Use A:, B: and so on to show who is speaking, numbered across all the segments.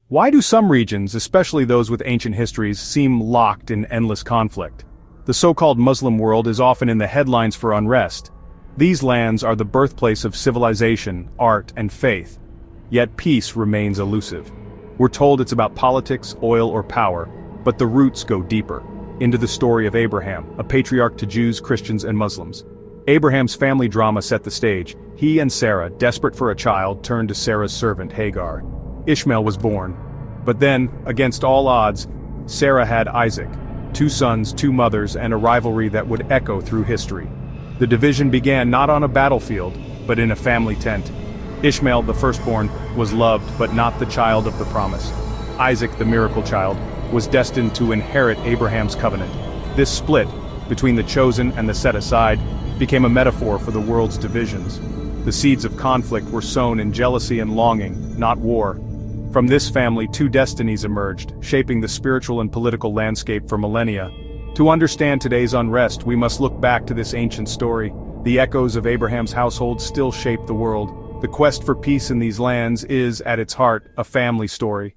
A: Why do some regions, especially those with ancient histories, seem locked in endless conflict? The so-called Muslim world is often in the headlines for unrest. These lands are the birthplace of civilization, art, and faith. Yet peace remains elusive. We're told it's about politics, oil, or power, but the roots go deeper, into the story of Abraham, a patriarch to Jews, Christians, and Muslims. Abraham's family drama set the stage. He and Sarah, desperate for a child, turned to Sarah's servant Hagar. Ishmael was born. But then, against all odds, Sarah had Isaac. 2 sons, 2 mothers, and a rivalry that would echo through history. The division began not on a battlefield, but in a family tent. Ishmael, the firstborn, was loved but not the child of the promise. Isaac, the miracle child, was destined to inherit Abraham's covenant. This split, between the chosen and the set aside, became a metaphor for the world's divisions. The seeds of conflict were sown in jealousy and longing, not war. From this family 2 destinies emerged, shaping the spiritual and political landscape for millennia. To understand today's unrest, we must look back to this ancient story. The echoes of Abraham's household still shape the world. The quest for peace in these lands is, at its heart, a family story.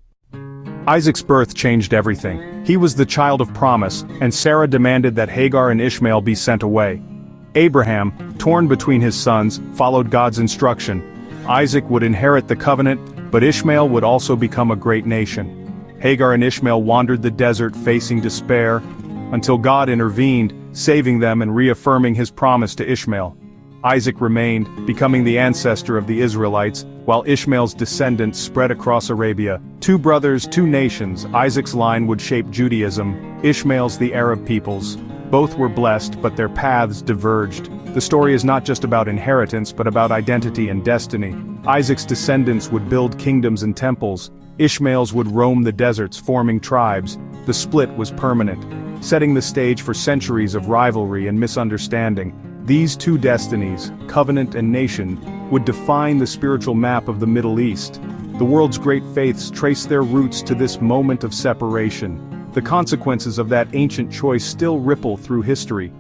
A: Isaac's birth changed everything. He was the child of promise, and Sarah demanded that Hagar and Ishmael be sent away. Abraham, torn between his sons, followed God's instruction. Isaac would inherit the covenant, but Ishmael would also become a great nation. Hagar and Ishmael wandered the desert facing despair, until God intervened, saving them and reaffirming his promise to Ishmael. Isaac remained, becoming the ancestor of the Israelites, while Ishmael's descendants spread across Arabia. 2 brothers, 2 nations. Isaac's line would shape Judaism, Ishmael's the Arab peoples. Both were blessed, but their paths diverged. The story is not just about inheritance, but about identity and destiny. Isaac's descendants would build kingdoms and temples. Ishmael's would roam the deserts, forming tribes. The split was permanent, setting the stage for centuries of rivalry and misunderstanding. These 2 destinies, covenant and nation, would define the spiritual map of the Middle East. The world's great faiths trace their roots to this moment of separation. The consequences of that ancient choice still ripple through history.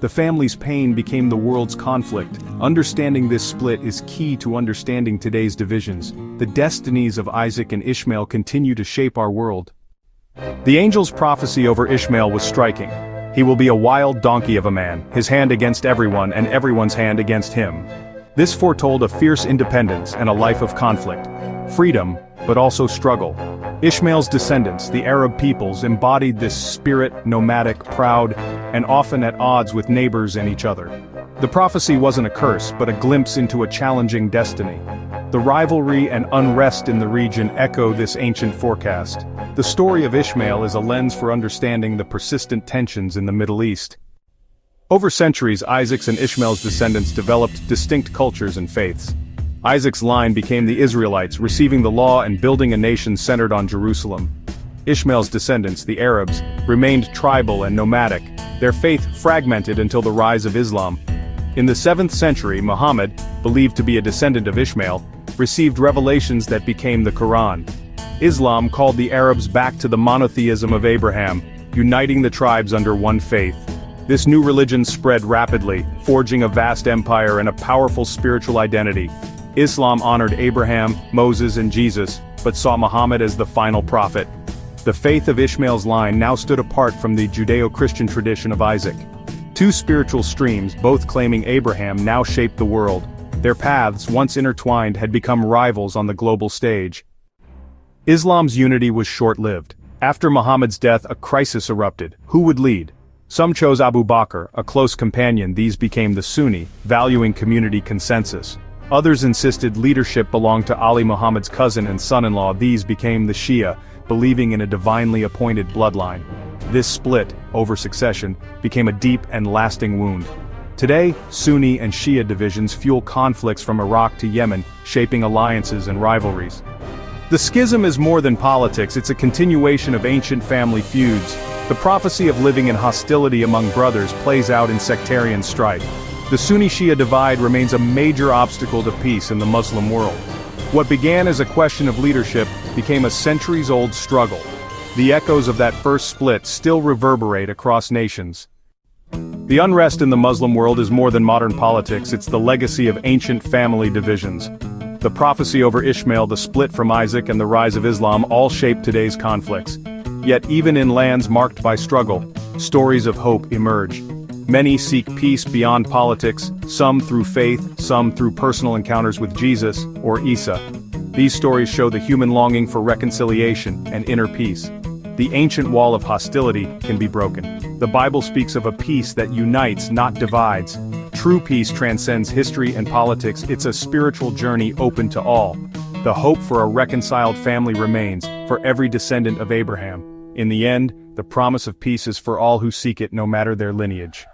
A: The family's pain became the world's conflict. Understanding this split is key to understanding today's divisions. The destinies of Isaac and Ishmael continue to shape our world. The angel's prophecy over Ishmael was striking. He will be a wild donkey of a man, his hand against everyone and everyone's hand against him. This foretold a fierce independence and a life of conflict. Freedom, but also struggle. Ishmael's descendants, the Arab peoples, embodied this spirit, nomadic, proud, and often at odds with neighbors and each other. The prophecy wasn't a curse, but a glimpse into a challenging destiny. The rivalry and unrest in the region echo this ancient forecast. The story of Ishmael is a lens for understanding the persistent tensions in the Middle East. Over centuries, Isaac's and Ishmael's descendants developed distinct cultures and faiths. Isaac's line became the Israelites, receiving the law and building a nation centered on Jerusalem. Ishmael's descendants, the Arabs, remained tribal and nomadic, their faith fragmented until the rise of Islam. In the 7th century, Muhammad, believed to be a descendant of Ishmael, received revelations that became the Quran. Islam called the Arabs back to the monotheism of Abraham, uniting the tribes under one faith. This new religion spread rapidly, forging a vast empire and a powerful spiritual identity. Islam honored Abraham, Moses, and Jesus, but saw Muhammad as the final prophet. The faith of Ishmael's line now stood apart from the Judeo-Christian tradition of Isaac. 2 spiritual streams, both claiming Abraham, now shaped the world. Their paths, once intertwined, had become rivals on the global stage. Islam's unity was short-lived. After Muhammad's death, a crisis erupted. Who would lead? Some chose Abu Bakr, a close companion. These became the Sunni, valuing community consensus. Others insisted leadership belonged to Ali, Muhammad's cousin and son-in-law. These became the Shia, believing in a divinely appointed bloodline. This split, over succession, became a deep and lasting wound. Today, Sunni and Shia divisions fuel conflicts from Iraq to Yemen, shaping alliances and rivalries. The schism is more than politics, it's a continuation of ancient family feuds. The prophecy of living in hostility among brothers plays out in sectarian strife. The Sunni-Shia divide remains a major obstacle to peace in the Muslim world. What began as a question of leadership became a centuries-old struggle. The echoes of that first split still reverberate across nations. The unrest in the Muslim world is more than modern politics, it's the legacy of ancient family divisions. The prophecy over Ishmael, the split from Isaac, and the rise of Islam all shape today's conflicts. Yet even in lands marked by struggle, stories of hope emerge. Many seek peace beyond politics, some through faith, some through personal encounters with Jesus, or Isa. These stories show the human longing for reconciliation and inner peace. The ancient wall of hostility can be broken. The Bible speaks of a peace that unites, not divides. True peace transcends history and politics. It's a spiritual journey open to all. The hope for a reconciled family remains, for every descendant of Abraham. In the end, the promise of peace is for all who seek it, no matter their lineage.